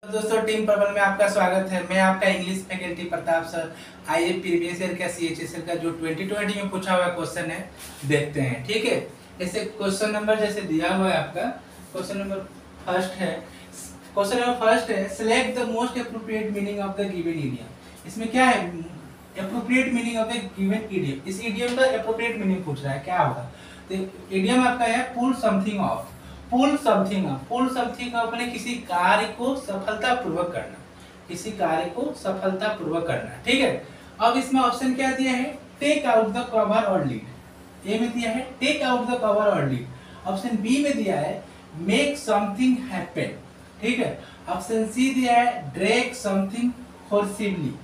दोस्तों टीम प्रबल में आपका स्वागत है। मैं आपका इंग्लिश फैकल्टी प्रताप सर। आइए प्रीवियस ईयर का CHSL का जो 2020 में पूछा हुआ क्वेश्चन है देखते हैं। ठीक है, जैसे क्वेश्चन नंबर जैसे दिया हुआ है आपका क्वेश्चन नंबर फर्स्ट है select the most appropriate meaning of the given idiom. इसमें क्या है appropriate meaning of the given idiom. इस इडियम का अप्रोप्रिएट मीनिंग पूछ रहा है, क्या होगा। तो इडियम आपका है pull something off. Pull something अपने किसी कार्य को सफलतापूर्वक करना, किसी कार्य को सफलतापूर्वक करना। ठीक है, अब इसमें ऑप्शन क्या दिया है, टेक आउट द कवर और लीड। ए में दिया है टेक आउट द कवर और लीड। ऑप्शन बी में दिया है मेक समथिंग हैपन। ठीक है, ऑप्शन सी दिया है drag something forcibly.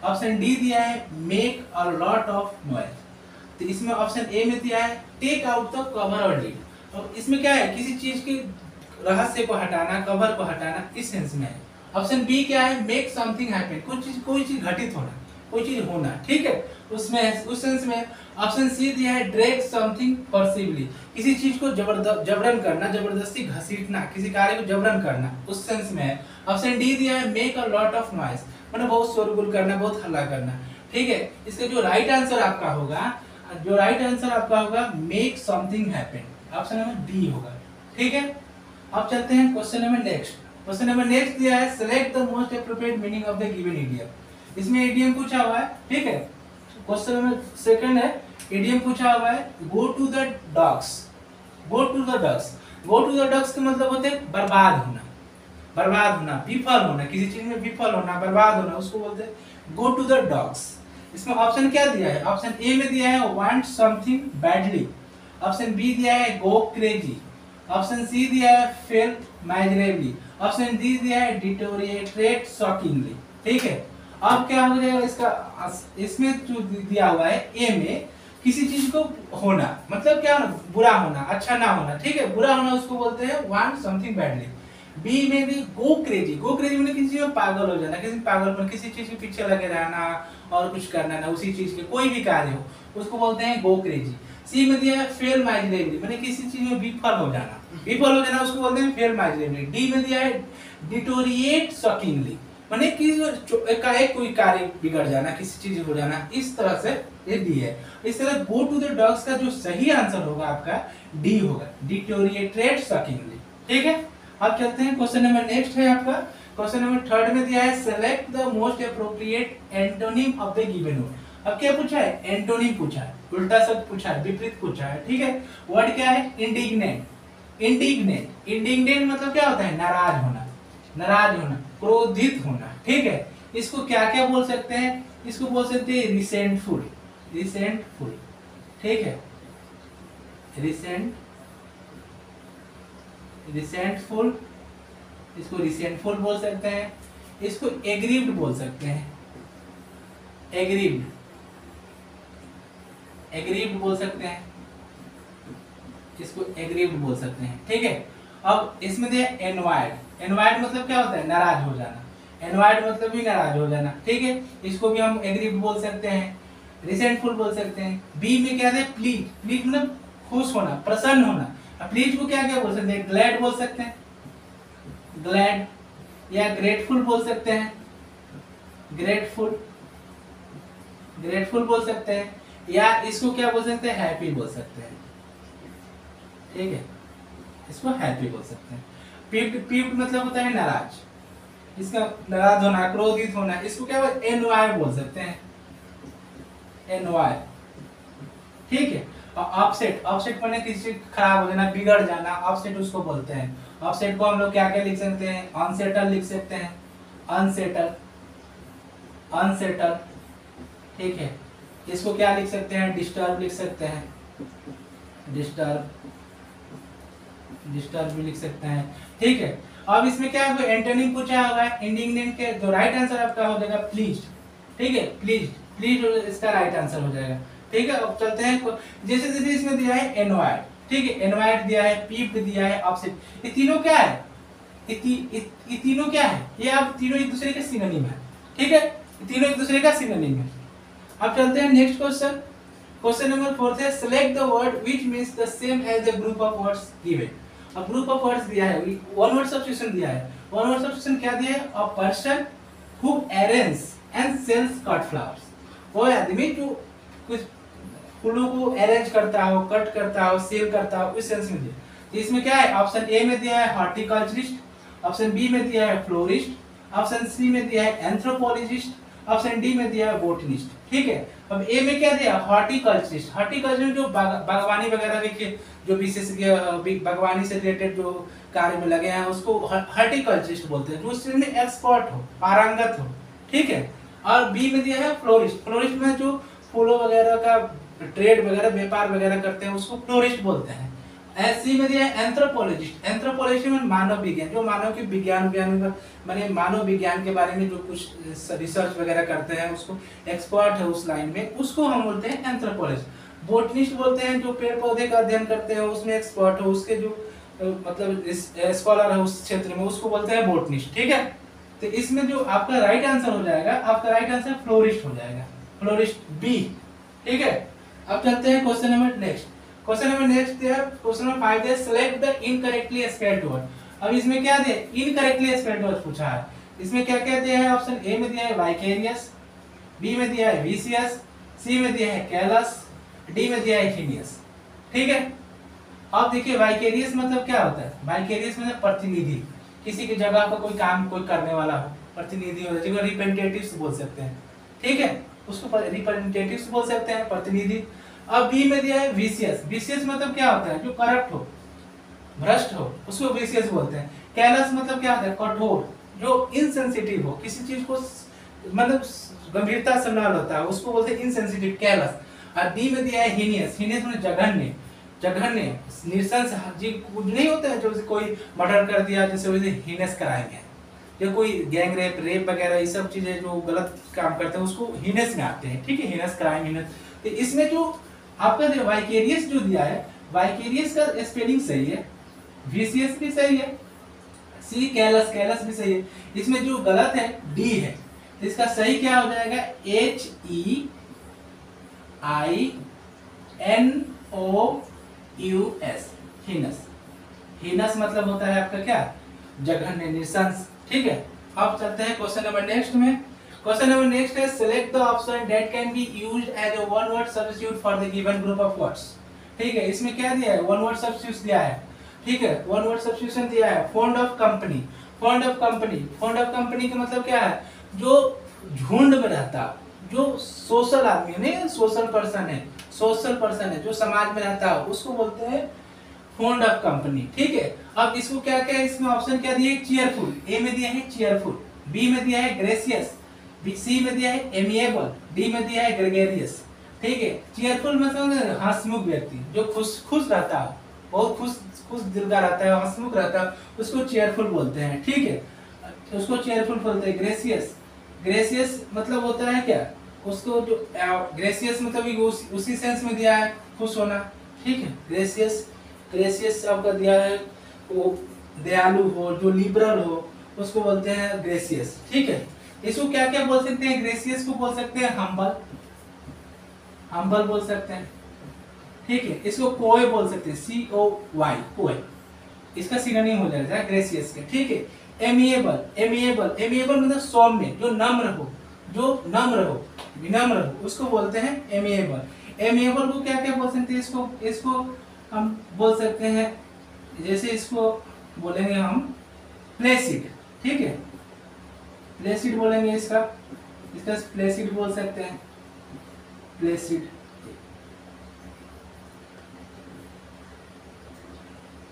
Option D दिया है make a lot of noise. तो इसमें ऑप्शन ए में दिया है टेक आउट द कवर और लीड। और इसमें क्या है, किसी चीज के रहस्य को हटाना, कवर को हटाना, इस सेंस में है। ऑप्शन बी क्या है, मेक समथिंग हैपन, कोई चीज घटित होना, कोई चीज होना। ठीक है, उसमें उस सेंस में। ऑप्शन सी दिया है ड्रैग समथिंग फोर्सिबली, किसी चीज को जबरन करना, जबरदस्ती घसीटना, किसी कार्य को जबरन करना, उस सेंस में है। ऑप्शन डी दिया है make a lot of noise, मतलब बहुत शोरगुल करना, बहुत हल्ला करना। ठीक है, इसका जो राइट आंसर आपका होगा make something happen. Option number D होगा। ठीक है, अब चलते हैं question number next. Question number next दिया है select the most appropriate meaning of the given idiom. इसमें इडियम पूछा हुआ है। ठीक है, क्वेश्चन नंबर सेकंड है, इडियम पूछा हुआ है go to the dogs. Go to the dogs का मतलब होते हैं बर्बाद होना, विफल होना, किसी चीज में विफल होना, बर्बाद होना, उसको बोलते हैं गो टू द डॉग्स। इसमें ऑप्शन क्या दिया है, ऑप्शन ए में दिया है want something badly. Option B दिया है गो क्रेजी। ऑप्शन सी दिया है फेल माइजरेबली। ऑप्शन डी दिया है डिटोरिएट शॉकिंगली। ठीक है, अब क्या हो जाएगा इसका, इसमें जो दिया हुआ है ए में किसी चीज को होना, मतलब क्या होना, बुरा होना, अच्छा ना होना। ठीक है, बुरा होना उसको बोलते हैं वांट समथिंग बैडली। बी में भी गो क्रेजी मतलब किसी चीज में पागल हो जाना, किसी चीज के पीछे लगे रहना और कुछ करना ना, उसी चीज के कोई भी कार्य हो उसको बोलते हैं गो क्रेजी। सी में दिया है फेल माइजरेबली, मतलब किसी चीज में विफल हो जाना उसको बोलते हैं फेल माइजरेबली। डी में दिया है डिटोरिएट शॉकिंगली, माने कि एकाएक कोई कार्य बिगड़ जाना, किसी चीज हो जाना, इस तरह से ये डी है। इस तरह गो टू द डॉग्स का जो सही आंसर होगा आपका डी होगा, डिटोरिएट शॉकिंगली। ठीक है, अब चलते हैं क्वेश्चन नंबर नेक्स्ट है आपका। क्वेश्चन नंबर थर्ड में दिया है select the most appropriate antonym of the given word. अब क्या पूछा है, एंटोनिम पूछा है, उल्टा शब्द पूछा है, विपरीत पूछा है। ठीक है, वर्ड क्या है, इंडिग्नेंट मतलब क्या होता है, नाराज होना, क्रोधित होना। ठीक है, इसको क्या क्या बोल सकते हैं, इसको बोल सकते हैं रिसेंटफुल। ठीक है, रिसेंटफुल, इसको रिसेंटफुल बोल सकते हैं। इसको एग्रीव्ड बोल सकते हैं, एग्रीव्ड बोल सकते हैं, इसको एग्रीव्ड बोल सकते हैं। ठीक है, अब इसमें दिया एनवायर्ड मतलब क्या होता है, नाराज हो जाना, एनवायर्ड मतलब भी नाराज हो जाना। ठीक है, इसको भी हम एग्रीव्ड बोल सकते हैं, रिसेंटफुल बोल सकते हैं। बी में क्या है, प्लीज मतलब खुश होना, प्रसन्न होना। प्लीज को क्या क्या बोल सकते हैं, ग्लैड बोल सकते हैं, ग्लैड, या ग्रेटफुल बोल सकते हैं, ग्रेटफुल बोल सकते हैं, या इसको क्या बोल सकते हैं, हैप्पी बोल सकते हैं। ठीक है, इसको हैप्पी बोल सकते हैं। पीप्ड मतलब होता है नाराज, इसका नाराज होना, क्रोधित होना, इसको क्या एनवाय बोल सकते हैं, एनवाय। ठीक है, और अपसेट माने किसी चीज खराब हो जाना, बिगड़ जाना, अपसेट उसको बोलते हैं। अपसेट को हम लोग क्या क्या लिख सकते हैं, अनसेटल लिख सकते हैं, अनसेटल। ठीक है, इसको क्या लिख सकते हैं, डिस्टर्ब लिख सकते हैं, डिस्टर्ब भी लिख सकते हैं। ठीक है, अब इसमें क्या है, एंटोनिम पूछा हुआ है, इंडिग्नेंट के जो राइट आंसर आपका हो जाएगा प्लीज। ठीक है, प्लीज इसका राइट आंसर हो जाएगा। ठीक है, अब चलते हैं जैसे इसमें दिया है एनवायर्ड। ठीक है, एनवायर्ड दिया है, पीप्ड दिया है, अपसेट, ये तीनों क्या है, ये तीनों क्या है, ये आप तीनों एक दूसरे के सिनोनिम है। ठीक है, तीनों एक दूसरे का सिनोनिम है। अब चलते हैं नेक्स्ट क्वेश्चन। क्वेश्चन नंबर 4 है select the word which means the same as the group of words given. अब ग्रुप ऑफ वर्ड्स दिया है, वन वर्ड सब्स्टिट्यूशन दिया है, वन वर्ड सब्स्टिट्यूशन क्या दिया है? A person who arrange and sells cut flowers, वो आदमी जो कुछ फूलों को अरेंज करता हो, कट करता हो, सेल करता हो, इस सेंस में दिया। तो इसमें क्या है? ऑप्शन ए में दिया है हॉर्टिकल्चरिस्ट, ऑप्शन बी में दिया है फ्लोरिस्ट, ऑप्शन सी में दिया है एंथ्रोपोलॉजिस्ट, ऑप्शन डी में दिया है बोटनिस्ट। ठीक है, अब ए में क्या दिया? हॉर्टिकल्चरिस्ट। हॉर्टिकल्चर में जो बागवानी वगैरह के जो विशेषज्ञ बागवानी से रिलेटेड जो कार्य में लगे हैं उसको हॉर्टिकल्चरिस्ट बोलते हैं, जो उसमें एक्सपर्ट हो, पारंगत हो। ठीक है, और बी में दिया है फ्लोरिस्ट। फ्लोरिस्ट में जो फूलों वगैरह का ट्रेड वगैरह, व्यापार वगैरह करते हैं उसको फ्लोरिस्ट बोलते हैं। सी में दिया है एंथ्रोपोलॉजिस्ट। एंथ्रोपोलॉजी में मानव विज्ञान, जो मानव के विज्ञान माने मानव विज्ञान के बारे में जो कुछ रिसर्च वगैरह करते हैं, उसको एक्सपर्ट है उस लाइन में, उसको हम बोलते हैं एंथ्रोपोलॉजिस्ट। बोटनिस्ट बोलते हैं जो पेड़ पौधे का अध्ययन करते हैं, उसमें एक्सपर्ट हो, उसके जो मतलब स्कॉलर है उस क्षेत्र में, उसको बोलते हैं बोटनिस्ट। ठीक है, तो इसमें जो आपका राइट आंसर हो जाएगा, आपका राइट आंसर फ्लोरिस्ट हो जाएगा, फ्लोरिस्ट बी। ठीक है, अब चलते हैं question number next. Question number next है क्वेश्चन नंबर 5 है select the incorrectly spelled word. अब इसमें क्या दिया? इनकरेक्टली स्पेल्ड वर्ड पूछा है। इसमें क्या क्या दिया है? ऑप्शन ए में दिया है वाइकेरियस, बी में दिया है विसियस, सी में दिया है कैलस, डी में दिया है हिनियस। ठीक है, अब देखिए वाइकेरियस मतलब क्या होता है? वाइकेरियस मतलब प्रतिनिधि, किसी की जगह पर कोई काम कोई करने वाला हो, प्रतिनिधि हो, जिसको रिप्रेजेंटेटिव्स बोल सकते हैं। ठीक है, उसको रिप्रेजेंटेटिव्स बोल सकते हैं, प्रतिनिधि। अब बी में दिया है विशियस। विशियस मतलब क्या होता है? जो करप्ट हो, भ्रष्ट हो, उसको विशियस बोलते हैं। कैलस मतलब क्या होता है? कठोर, जो इनसेंसिटिव हो, किसी चीज को मतलब गंभीरता से न लेता है, उसको बोलते हैं इनसेंसिटिव, कैलस। और डी में दिया है हीनियस। हीनियस मतलब जघन्य, जघन्य, निशंस, जी कुछ नहीं होता है, जो कोई मर्डर कर दिया जैसे वैसे हीनस कराएंगे, या कोई गैंग रेप, रेप वगैरह ये सब चीजें जो गलत काम करते हैं उसको हीनस में आते हैं। ठीक है, हीनस क्राइम, हीनस। तो इसमें जो आपका जो वाइकेरियस जो दिया है, वाइकेरियस का स्पेलिंग सही है, विशियस भी सही है, सी कैलस, कैलस भी सही है। इसमें जो गलत है डी है, तो इसका सही क्या हो जाएगा? H E I N O U S, heinous. Heinous मतलब होता है आपका क्या? जघन्य, निशंस। ठीक है, अब चलते हैं क्वेश्चन नंबर नेक्स्ट में। क्वेश्चन नंबर नेक्स्ट है select the option that can be used as a one word substitute for the given group of words. ठीक है, इसमें क्या दिया है? वन वर्ड सब्स्टिट्यूट दिया है। ठीक है, वन वर्ड सब्स्टिट्यूशन दिया है। Fond of company, fond of company, fond of company का मतलब क्या है? जो झुंड में रहता, जो सोशल आदमी नहीं, सोशल पर्सन है, सोशल पर्सन है, जो समाज में रहता है, उसको बोलते हैं फॉन्ड ऑफ कंपनी। ठीक है, अब इसको क्या क्या है? इसमें ऑप्शन क्या दिए? चीयरफुल। ए में दिया है चीयरफुल, बी में दिया है ग्रेसियस, सी में दिया है एमिएबल, डी में दिया है ग्रेगेरियस। ठीक है, चीयरफुल मतलब हंसमुख व्यक्ति, जो खुश खुश रहता है, बहुत खुश खुश दिल का रहता है, हंसमुख रहता है, उसको चीयरफुल बोलते हैं। ठीक है, उसको चीयरफुल बोलते हैं। ग्रेसियस, ग्रेसियस मतलब होता है क्या? उसको जो ग्रेसियस मतलब उसी सेंस में दिया है, खुश होना। ठीक है, ग्रेसियस, ग्रेसियस आपका दिया है वो दयालु हो, जो लिबरल हो, उसको बोलते हैं ग्रेसियस। ठीक है, इसको क्या क्या बोल सकते हैं? ग्रेसियस को बोल सकते हैं हम्बल, हम्बल बोल सकते हैं। ठीक है, इसको कोय बोल सकते हैं, COY, कोय, इसका सिनोनिम हो जाएगा ग्रेसियस के। ठीक है, एमिएबल, एमिएबल, एमिएबल मतलब सौम्य, जो नम्र हो, जो नम्र हो, विनम्र हो, उसको बोलते हैं एमिएबल। एमिएबल को क्या क्या बोल सकते हैं? इसको हम बोल सकते हैं, जैसे इसको बोलेंगे हम प्लेसिड। ठीक है, प्लेसिड बोलेंगे, इसका प्लेसिड बोल सकते हैं, प्लेसिड,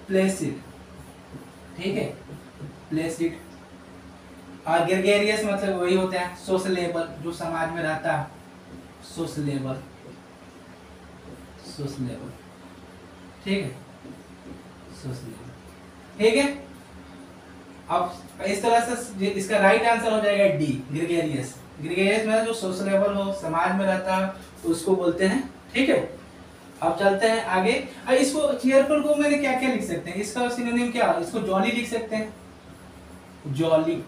प्लेसिड। ठीक है, प्लेसिड। और ग्रेगेरियस मतलब वही होता है सोशलेबल, जो समाज में रहता है, सोशलेबल, सोशलेबल। ठीक है, सोशलेबल। ठीक है, अब इस तरह से इसका राइट आंसर हो जाएगा डी, ग्रेगेरियस। ग्रेगेरियस में जो सोशलेबल हो, समाज में रहता है, उसको बोलते हैं। ठीक है, अब चलते हैं आगे। अब इसको चीयरफुल को मैंने क्या क्या लिख सकते हैं? इसका सिनोनिम क्या है? इसको जॉली लिख सकते हैं, जॉली।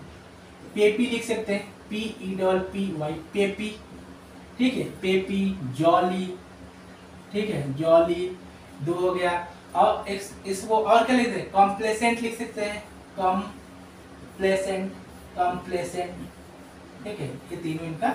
पेपी लिख सकते हैं, PEPPY, पेपी। ठीक है, पेपी, जॉली। ठीक है, जॉली, दो हो गया। और इसको और क्या लिखते हैं? कॉम्प्लेसेंट लिख सकते हैं, कॉम्प्लेसेंट, प्लेसेंट, कंप्लेसेंट, ठीक है, ये तीनों इनका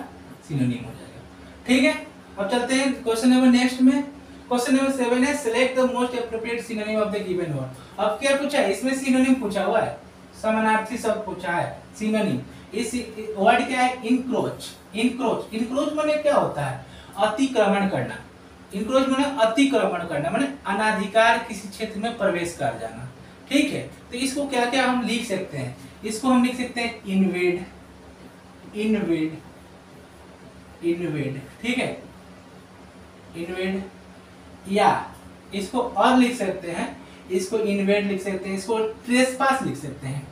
सिनोनिम हो जाएगा। ठीक है, अब चलते हैं क्वेश्चन नंबर नेक्स्ट में। क्वेश्चन नंबर 7 है select the most appropriate synonym of the given word. अब क्या पूछा है इसमें, सिनोनिम पूछा हुआ है, समानार्थी शब्द पूछा है सिनोनिम। इस वर्ड क्या है, इंक्रोच। इंक्रोच, इंक्रोच माने क्या होता है, अतिक्रमण करना। इंक्रोच माने अतिक्रमण करना, माने अनाधिकार किसी क्षेत्र में प्रवेश कर जाना। ठीक है, तो इसको क्या क्या हम लिख सकते हैं, इसको हम लिख सकते हैं इन्वेड, इन्वेड, इन्वेड, ठीक है, इन्वेड, या इसको और लिख सकते हैं, इसको इन्वेड लिख सकते हैं, इसको ट्रेसपास लिख सकते हैं,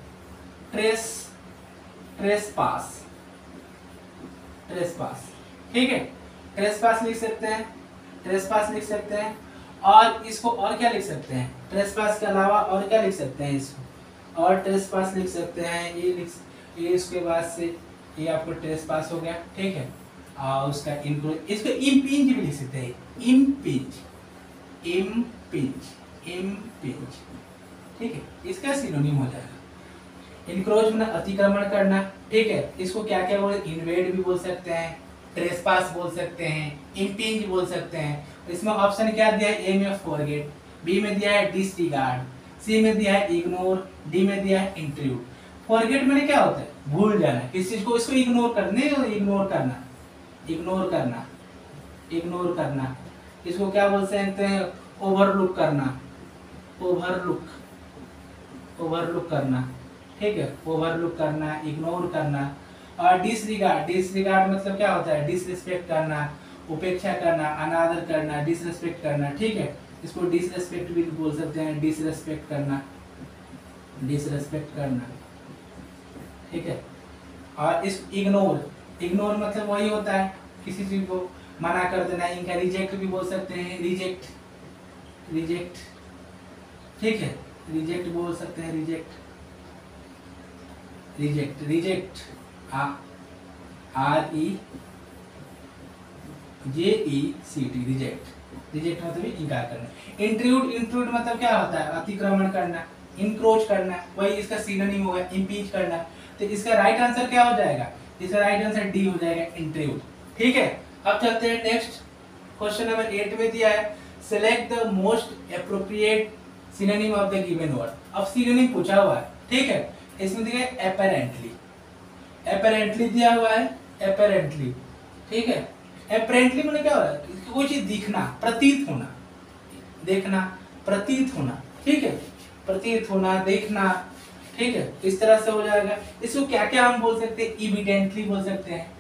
ट्रेसपास, ट्रेसपास, ठीक है, ट्रेसपास लिख सकते हैं, ट्रेसपास लिख सकते हैं। और इसको और क्या लिख सकते हैं, ट्रेसपास के अलावा और क्या लिख सकते हैं, इसको और ट्रेसपास लिख सकते हैं, ये इसके बाद से ये आपको ट्रेसपास हो गया। ठीक है, और उसका इंक्रोच, इसको इम्पिंज भी लिख सकते हैं, इम्पिंज, इम्पिंज, इम्पिंज, ठीक है, इसका सिनोनिम हो जाएगा। इंक्रोच में अतिक्रमण करना। ठीक है, इसको क्या क्या बोले, इन्वेड भी बोल सकते हैं, ट्रेसपास बोल सकते हैं, इम्पिंज बोल सकते हैं। इसमें ऑप्शन क्या दिया है, ए में फॉरगेट, बी में दिया है डिसरिगार्ड, सी में दिया है इग्नोर, डी में दिया है इंट्रूड। फॉरगेट में क्या होता है, भूल जाना किसी चीज को, इसको इग्नोर करने, इग्नोर करना, इग्नोर करना, इग्नोर करना। इसको क्या बोल सकते हैं, ओवरलुक करना, ओवरलुक, ओवरलुक करना। ठीक है, ओवरलुक करना, इग्नोर करना। और डिसरिगार्ड, डिसरिगार्ड मतलब क्या होता है, डिसरिस्पेक्ट करना, उपेक्षा करना, अनादर करना, डिसरिस्पेक्ट करना। ठीक है, इसको डिसरिस्पेक्ट भी बोल सकते हैं, डिसरिस्पेक्ट करना, डिसरिस्पेक्ट करना। ठीक है, और इस इग्नोर, इग्नोर मतलब वही होता है किसी चीज को मना कर देना, इनका रिजेक्ट भी बोल सकते हैं, रिजेक्ट, रिजेक्ट, ठीक है, रिजेक्ट बोल सकते हैं, reject, reject, reject, REJECT, reject, reject मतलब इनकार करना। इंट्रूड, इंट्रूड मतलब क्या होता है, अतिक्रमण करना, इंक्रोच करना, वही इसका सिनोनिम होगा, इम्पीच करना। तो इसका राइट आंसर क्या हो जाएगा, इसका राइट आंसर डी हो जाएगा, इंट्रूड। ठीक है, अब चलते हैं नेक्स्ट। क्वेश्चन नंबर 8 में दिया है select the most appropriate synonym of the given word. अब सिनोनिम पूछा हुआ है, ठीक है, इसमें दिया है एपरेंटली, एपरेंटली दिया हुआ है, एपरेंटली। ठीक है, एपरेंटली मतलब क्या हो रहा है, कोई चीज दिखना, प्रतीत होना, देखना, प्रतीत होना। ठीक है, प्रतीत होना, देखना। ठीक है, इस तरह से हो जाएगा। इसको क्या क्या हम बोल सकते हैं, इविडेंटली बोल सकते हैं,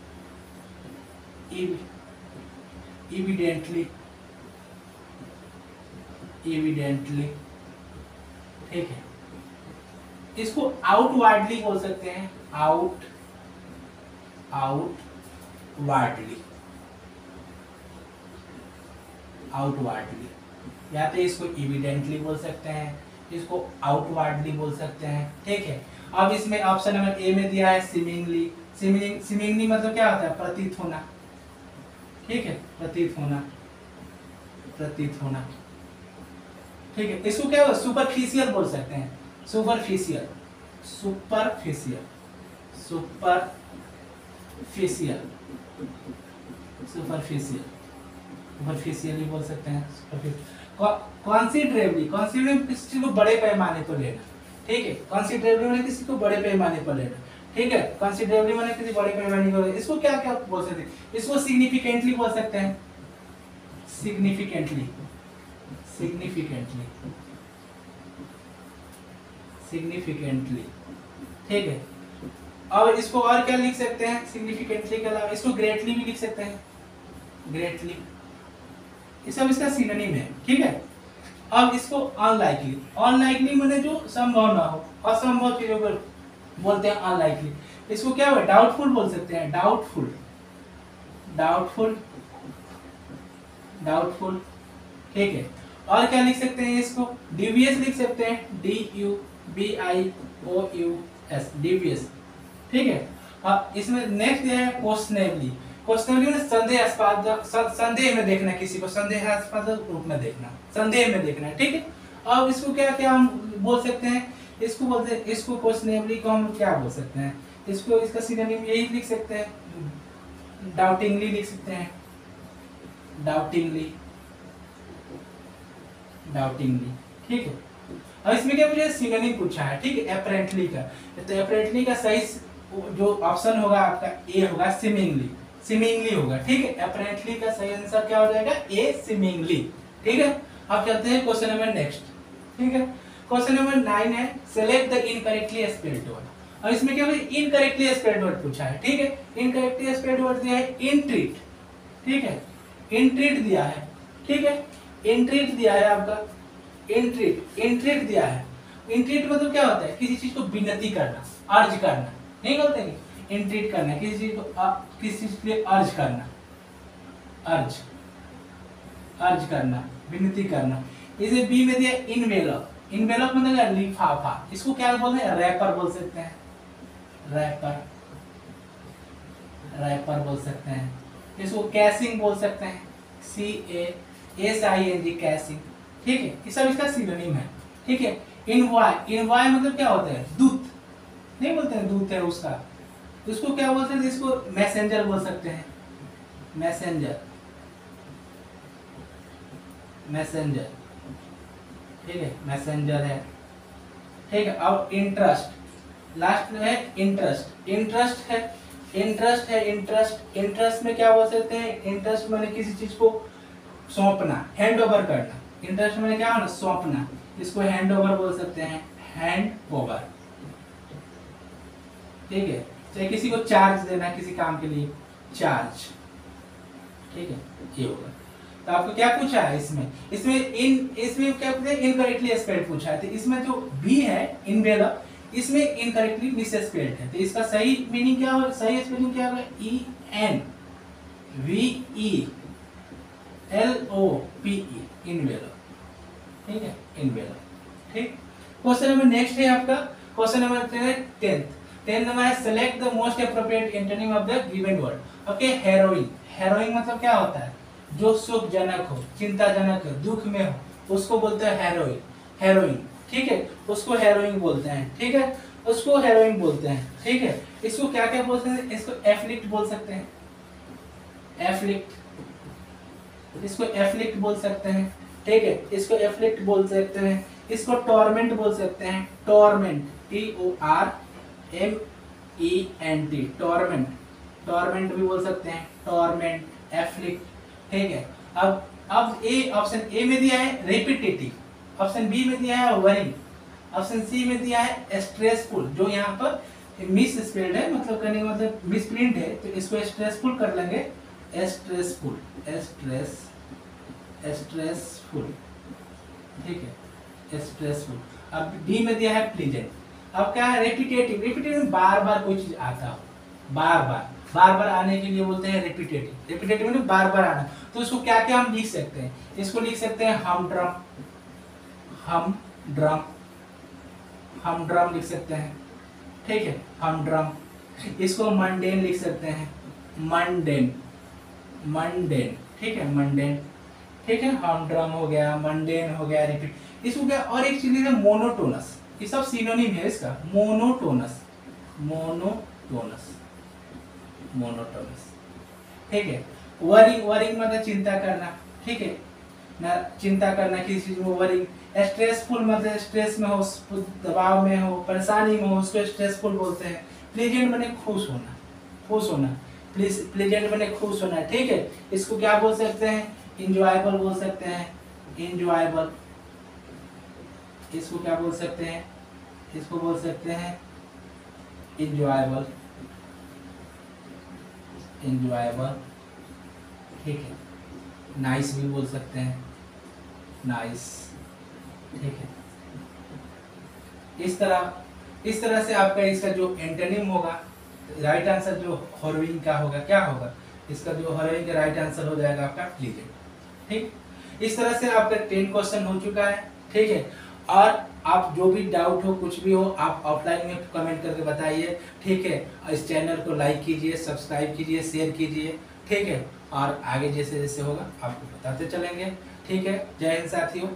इविडेंटली, इविडेंटली। ठीक है, इसको आउटवर्डली बोल सकते हैं, आउटवर्डली, आउटवर्डली, या तो इसको इविडेंटली बोल सकते हैं, इसको आउटवर्डली बोल सकते हैं। ठीक है, अब इसमें ऑप्शन नंबर ए में दिया है सीमिंगली, सीमिंगली मतलब क्या होता है, प्रतीत होना। ठीक है, प्रतीत होना, प्रतीत होना। ठीक है, इसको क्या होगा, सुपरफिशियल बोल सकते हैं, superficial, superficial, superficial, superficial, superficial ही बोल सकते हैं, कॉन्सिडरेबली, कॉन्सिडरेबली किसी चीज को बड़े पैमाने पर लेना। ठीक है, कॉन्सिडरेबली माने किसी को बड़े पैमाने पर लेना। ठीक है, कॉन्सिडरेबली माने किसी बड़े पैमाने पर। इसको क्या क्या बोल सकते हैं, इसको सिग्निफिकेंटली बोल सकते हैं, सिग्निफिकेंटली, सिग्निफिकेंटली, सिग्निफिकेंटली। ठीक है, अब इसको और क्या लिख सकते हैं, सिग्निफिकेंटली के अलावा इसको ग्रेटली भी लिख सकते हैं, ग्रेटली, ये सब इसका सिनोनिम है। ठीक है, अब इसको अनलाइकली, अनलाइकली माने जो संभव ना हो, असंभव चीजों को बोलते हैं अनलाइकली। इसको क्या है, डाउटफुल बोल सकते हैं, डाउटफुल, डाउटफुल, डाउटफुल। ठीक है, और क्या लिख सकते हैं, इसको डिवियस लिख सकते हैं, DUBIOUS, डिवियस। ठीक है, अब इसमें नेक्स्ट है क्वेश्चनेबली, क्वेश्चनेबली में संदेहास्पद, संदेह में देखना, किसी को संदेहास्पद रूप में देखना, संदेह में देखना। ठीक है, अब इसको क्या क्या हम बोल सकते हैं, इसको बोलते हैं, इसको क्वेश्चनेबली को हम क्या बोल सकते हैं, इसको इसका सिनोनिम यही लिख सकते हैं, डाउटिंगली लिख सकते हैं, डाउटिंगली, डाउटिंगली। ठीक है, अब इसमें क्या पूछा, सिनोनिम पूछा है। ठीक है, अपेरेंटली का, तो अपेरेंटली का सही जो ऑप्शन होगा आपका ए होगा सीमिंगली, सीमिंगली होगा। ठीक है, अपेरेंटली का सही आंसर क्या हो जाएगा, ए सीमिंगली। ठीक है, अब चलते हैं क्वेश्चन नंबर नेक्स्ट। ठीक है, क्वेश्चन नंबर 9 है select the incorrectly spelled word. और इसमें क्या इनकरेक्टली स्पेल्ड वर्ड पूछा है। ठीक है, इनकरेक्टली स्पेल्ड वर्ड दिया है इनट्रीट। ठीक है, इनट्रीट दिया है। ठीक है, इनट्रीट दिया है आपका, इनट्रीट, इनट्रीट दिया है। इनट्रीट मतलब क्या होता है, किसी चीज को विनती करना, अर्ज करना, नहीं बोलते कि इनट्रीट करना, किसी चीज को किसी चीज के लिए अर्ज करना, अर्ज, अर्ज करना, विनती करना। इसे बी में दिया इनवेलप। इनवेलप मतलब क्या, लिफाफा। इसको क्या बोलते हैं, रैपर बोल सकते हैं, रैपर, रैपर बोल सकते हैं। इसको कैसिंग बोल सकते हैं, CASING, कैसिंग। ठीक है, ये सब इसका सिनोनिम है। ठीक है, इनवॉय, इनवॉय मतलब क्या होता है, दूत, नहीं बोलते हैं दूत है उसका, इसको क्या बोलते हैं, इसको मैसेंजर बोल सकते हैं, मैसेंजर, मैसेंजर। ठीक है, मैसेंजर है। ठीक है, अब इंटरेस्ट, लास्ट में है इंटरेस्ट, इंटरेस्ट है, इंटरेस्ट है, इंटरेस्ट, इंटरेस्ट में क्या बोल सकते हैं, इंटरेस्ट मैंने किसी चीज को सौंपना, हैंड ओवर करना। इंटरेस्ट में क्या होना, सौंपना, इसको हैंड ओवर बोल सकते हैं, हैंड ओवर। ठीक है, चाहे किसी को चार्ज देना किसी काम के लिए, चार्ज। ठीक है, ये होगा। तो आपको क्या पूछा है इसमें, इसमें क्या पूछा है, इनकरेक्टली स्पेल्ड पूछा है। तो इसमें जो बी है इनवेलप, इसमें इनकरेक्टली मिसस्पेल्ड है। तो इसका सही मीनिंग क्या होगा, सही स्पेलिंग क्या होगा, ENVELOPE, इनवेलप। ठीक है, इनवेलप। ठीक, क्वेश्चन नंबर नेक्स्ट है आपका, क्वेश्चन नंबर 10 नंबर है select the most appropriate antonym of the given word. Okay, harrowing, harrowing मतलब क्या होता है, जो सुखजनक हो, चिंताजनक हो, दुख में हो, उसको बोलते हैं हेरोइन, हेरोइन। ठीक है, उसको हेरोइन बोलते हैं। ठीक है, उसको हेरोइन बोलते हैं। ठीक है, इसको क्या क्या बोलते हैं, इसको एफ्लिक्ट बोल सकते हैं, एफ्लिक्ट, इसको एफ्लिक्ट बोल सकते हैं। ठीक है, इसको एफ्लिक्ट बोल सकते हैं, इसको टॉर्मेंट बोल सकते हैं, टॉर्मेंट, TORMENT, टॉर्मेंट, टॉर्मेंट भी बोल सकते हैं, टॉर्मेंट, एफ्लिक्ट। ठीक है, अब ए, ऑप्शन ए में दिया है रेपिटेटिव, ऑप्शन बी में दिया है वरिंग, ऑप्शन सी में दिया है स्ट्रेसफुल, जो यहाँ पर मिस स्पेल्ड है, मतलब करने का मतलब मिस प्रिंट है, तो इसको स्ट्रेसफुल कर लेंगे, स्ट्रेसफुल, स्ट्रेसफुल। ठीक है, स्ट्रेसफुल। अब डी में दिया है प्लीजेंट। अब क्या है, रेपिटेटिव, रेपिटेटिव बार बार कोई चीज आता हो, बार बार आने के लिए बोलते हैं रेपिटेटिव, रेपिटेटिव मतलब बार बार आना। तो इसको क्या क्या हम लिख सकते हैं, इसको लिख सकते हैं हम ड्रम, हम ड्रम, हम ड्रम लिख सकते हैं। ठीक है, हम ड्रम। इसको मंडेन लिख सकते हैं, मंडेन, मंडेन। ठीक है, मंडेन। ठीक है, हम ड्रम हो गया, मंडेन हो गया, रिपीट। इसको क्या और एक चीज है, मोनोटोनस, ये सब सिनोनिम है इसका, मोनोटोनस, मोनोटोनस, मोनोटोनस। ठीक है, वरिंग, वरिंग मतलब चिंता करना। ठीक है ना, चिंता करना किसी चीज में, वरिंग। स्ट्रेसफुल मतलब स्ट्रेस में हो, दबाव में हो, परेशानी में हो, उसको स्ट्रेसफुल बोलते हैं। प्लेजेंट बने खुश होना, खुश होना, प्लेजेंट बने खुश होना। ठीक है, इसको क्या बोल सकते हैं, इंजॉयबल बोल सकते हैं, इंजॉयबल। इसको क्या बोल सकते हैं, इसको बोल सकते हैं इंजॉयबल, इंजॉयबल। ठीक है, नाइस भी बोल सकते हैं, नाइस। ठीक है, इस तरह से आपका इसका जो एंटोनिम होगा, राइट आंसर जो हेरोइन का होगा क्या होगा, इसका जो हेरोइन का राइट आंसर हो जाएगा आपका प्लीजेंट। ठीक, इस तरह से आपका 10 क्वेश्चन हो चुका है। ठीक है, और आप जो भी डाउट हो, कुछ भी हो, आप ऑफलाइन में कमेंट करके बताइए। ठीक है, इस चैनल को लाइक कीजिए, सब्सक्राइब कीजिए, शेयर कीजिए। ठीक है, और आगे जैसे जैसे होगा आपको बताते चलेंगे। ठीक है, जय हिंद साथियों।